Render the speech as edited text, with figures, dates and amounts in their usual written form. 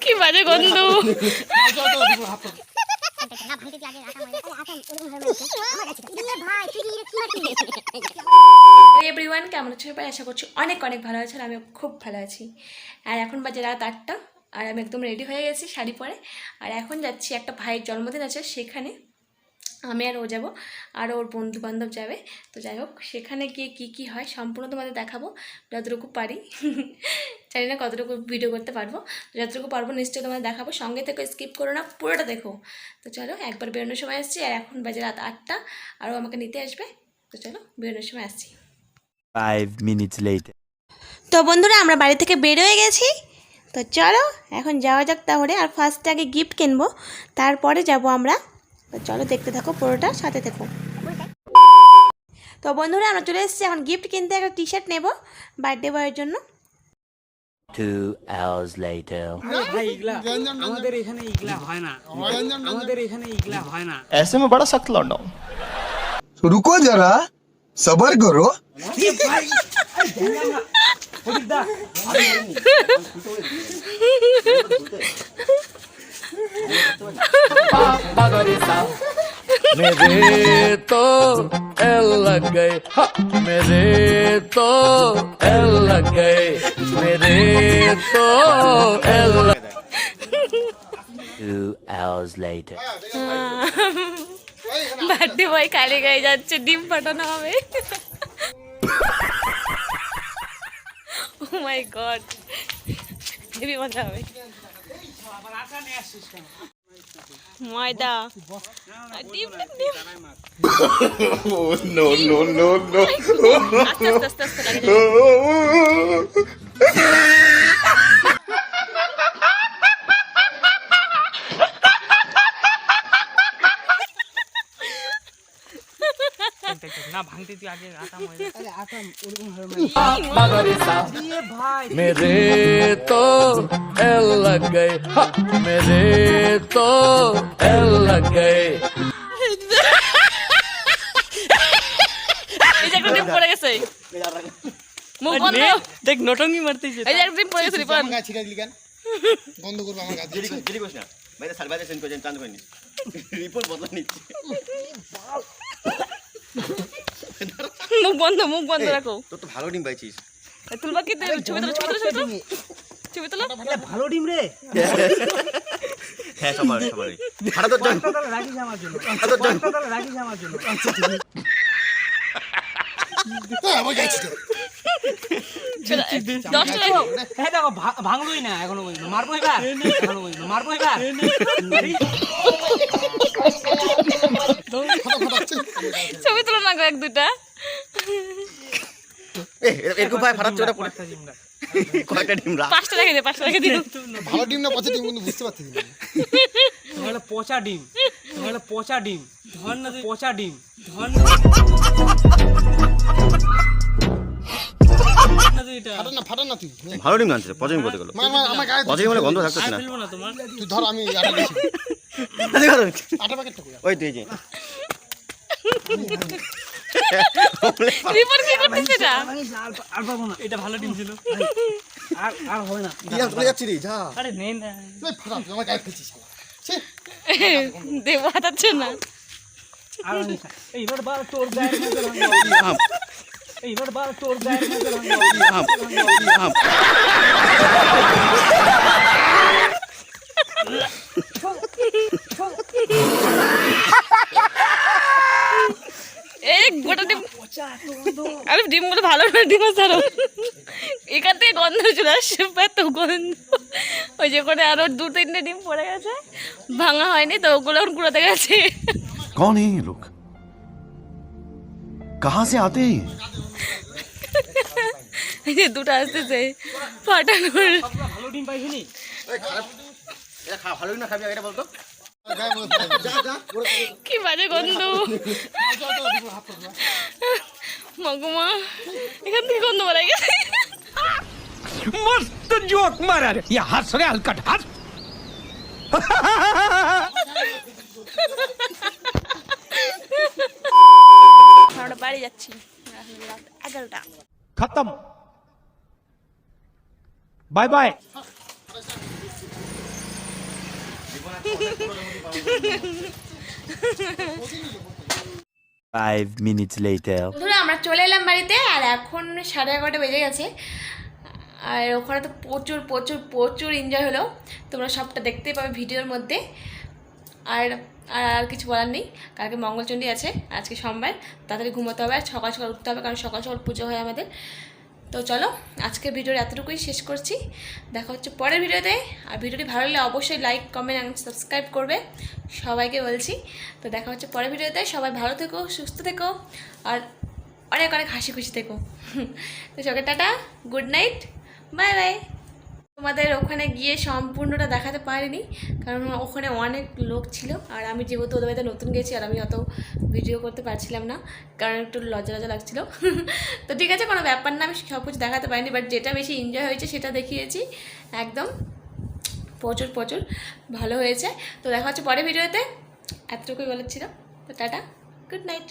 কি বাজে গন্ধ। এভরিওয়ান, কেমন আছো সবাই? আশা করছি অনেক অনেক ভালো আছে। আর আমি খুব ভালো আছি। আর এখন বাজে রাত 8টা, আর আমি একদম রেডি হয়ে গেছি শাড়ি পরে। আর এখন যাচ্ছি, একটা ভাইয়ের জন্মদিন আছে, সেখানে আমি আর ও যাব, আর ওর বন্ধু বান্ধব যাবে। তো যাই হোক, সেখানে গিয়ে কী কী হয় সম্পূর্ণ তোমাদের দেখাবো যতটুকু পারি। জানি না কতটুকু ভিডিও করতে পারবো, যতটুকু পারবো নিশ্চয়ই তোমাদের দেখাবো। সঙ্গে থেকে স্কিপ করো না, পুরোটা দেখো। তো চলো, একবার বেরোনোর সময় আসছি, আর এখন বাজে রাত 8টা, আর ও আমাকে নিতে আসবে। তো চলো, বেরোনোর সময় আসছি। 5 minutes later. তো বন্ধুরা, আমরা বাড়ি থেকে বেরোয় গেছি। তো চলো এখন যাওয়া যাক তাহলে। আর ফার্স্টে আগে গিফট কিনবো, তারপরে যাব আমরা। তো চলো, দেখতে থাকো পুরোটা, সাথে থেকো। তো বন্ধুরা, আমরা চলে এসেছি এখন গিফট কিনতে। একটা টি শার্ট নেবো বার্থডে বয়ের জন্য। 2 hours later. আমাদের এখানে ইগলা হয় না, আমাদের এখানে ইগলা হয় না। ऐसे में बड़ा सख्त लौंडा हूं। रुको जरा सबर करो। मेरे तो एल लग गए, मेरे तो एल लग गए, मेरे तो L 2 hours later. Birthday boy Kali গায়ে যাচ্ছে, ডিম ফাটানো হবে। ও মাই গড, হেভি মজা হবে। ময়দা আর ডিম ডিম। नो नो नो नो আস্তে আস্তে আস্তে আস্তে লাগে যাবে। না ভাঙতে তুই আগে আটা ময়দা, আরে আটা ওরকম ভাই। मेरे तो एल लग गए, मेरे तो एल लग गए। এই যে একটা ডিম পড়ে গেছে, মুখ বন্ধ। দেখ নটঙ্গি মারতেছে। এই যে একটা ডিম পড়ে গেছে, রিপন। আমার গায়ে ছিটা দিলি কেন? বন্ধ করব আমার গায়ে। জেলি কোস না বাইরে সালবাইতে সেন্ড করে চাঁদ করে নি রিপোর্ট বদলা নিচ্ছে। মুখ বন্ধ, মুখ বন্ধ রাখো। তোর তো ভালো ডিম পাইছিস। তুলবা কি? ছবি তোলো, ছবি তোলো, ছবি তোলো, ছবি তোলো। এটা ভালো ডিম রে। হ্যাঁ, সবার সবারই হাড়া তোর জন্য, তাহলে রাখিস আমার জন্য, তোর জন্য। তাহলে রাখিস আমার জন্য। আমার গায়ে ছিটা। 10টা রাখো। হ্যাঁ দেখো, ভাঙলোই না এখনো পর্যন্ত। মারবো এবার, এখনো পর্যন্ত মারবো এবার। ছবি তোলো না গো, এক দুটা। এরকম ভাই ফাটাচ্ছে ওটা পড়ে কয়টা ডিম রাখ। 5টা রেখে দে, 5টা রেখে দিও। ভালো ডিম না পচা ডিম কিন্তু বুঝতে পারছি না। তোমার পচা ডিম, তোমার পচা ডিম, ধন না তুই পচা ডিম, ধন না তুই এটা। ফাটা না তুই। ভালো ডিম আনছে, পজিটিভ করতে গেল। মার আমার গায়ে পজিটিভ মানে গন্ধ থাকতেছ না। ফেলবো না তোমার। তুই ধর, আমি আটা দিছি। আটা প্যাকেটটা কই? ওই তুই যে রিপন কি করতেছে এটা? আর পাবো না, এটা ভালো ডিম ছিল। আর আর হবে না। ডিম চলে যাচ্ছে রে, যা। আরে নে না, এই ফাটা, তুই আমার গায়ে ফেলছিস শালা। ছি। দেব হাতাচ্ছে না। আর হবে না। এইবার বার তোর গায়ের মধ্যে ভাঙবো, এইবার বার তোর গায়ের মধ্যে ভাঙবো। এই গোটা ডিম, আরে ডিমগুলো ভালো করে ডিম ছাড়ো। এখান থেকে গন্ধ চলে আসছে, এত গন্ধ। ওই যে করে আরো 2-3টে ডিম পড়ে গেছে, ভাঙা হয়নি, তো ওগুলো এখন কুড়াতে গেছে। कौन है ये लोग? कहां से आते हैं? এই যে দুটো আসতেছে ফাটানো। ভালো ডিম পাইছিনি? এই খারাপ এটা খা, ভালো ডিম না খাবি এটা বলতো। গায়ে মধ্যে যা যা ওরে কি বাজে গন্ধ। মগুমা, এখান থেকে গন্ধ বেড়ে গেছে। मस्त जोक मारा रे, ये हंस रे हलकट हंस। আমরা বাড়ি যাচ্ছি, রাত 11টা। खत्म। Bye bye 5 minutes later. বন্ধুরা আমরা চলে এলাম বাড়িতে, আর এখন 11:30 বেজে গেছে। আর ওখানে তো প্রচুর প্রচুর প্রচুর এনজয় হলো, তোমরা সবটা দেখতেই পাবে ভিডিওর মধ্যে। আর আর আর কিছু বলার নেই, কালকে মঙ্গলচণ্ডী আছে, আজকে সোমবার, তাড়াতাড়ি ঘুমোতে হবে আর সকাল সকাল উঠতে হবে, কারণ সকাল সকাল পুজো হয় আমাদের। তো চলো আজকের ভিডিওর এতটুকুই শেষ করছি, দেখা হচ্ছে পরের ভিডিওতে। আর ভিডিওটি ভালো লাগলে অবশ্যই লাইক কমেন্ট অ্যান্ড সাবস্ক্রাইব করবে, সবাইকে বলছি। তো দেখা হচ্ছে পরের ভিডিওতে, সবাই ভালো থেকো, সুস্থ থেকো, আর অনেক অনেক হাসি খুশি থেকো। তো সবাইকে tata, good night, bye bye. তোমাদের ওখানে গিয়ে সম্পূর্ণটা দেখাতে পারিনি, কারণ ওখানে অনেক লোক ছিল, আর আমি যেহেতু ওদের বাড়িতে নতুন গেছি, আর আমি অত ভিডিও করতে পারছিলাম না, কারণ একটু লজ্জা লজ্জা লাগছিলো। তো ঠিক আছে, কোনো ব্যাপার না, আমি সব কিছু দেখাতে পারিনি, বাট যেটা বেশি এনজয় হয়েছে সেটা দেখিয়েছি। একদম প্রচুর প্রচুর ভালো হয়েছে। তো দেখা হচ্ছে পরের ভিডিওতে, এতটুকুই বলেছিল। তো টাটা, গুড নাইট।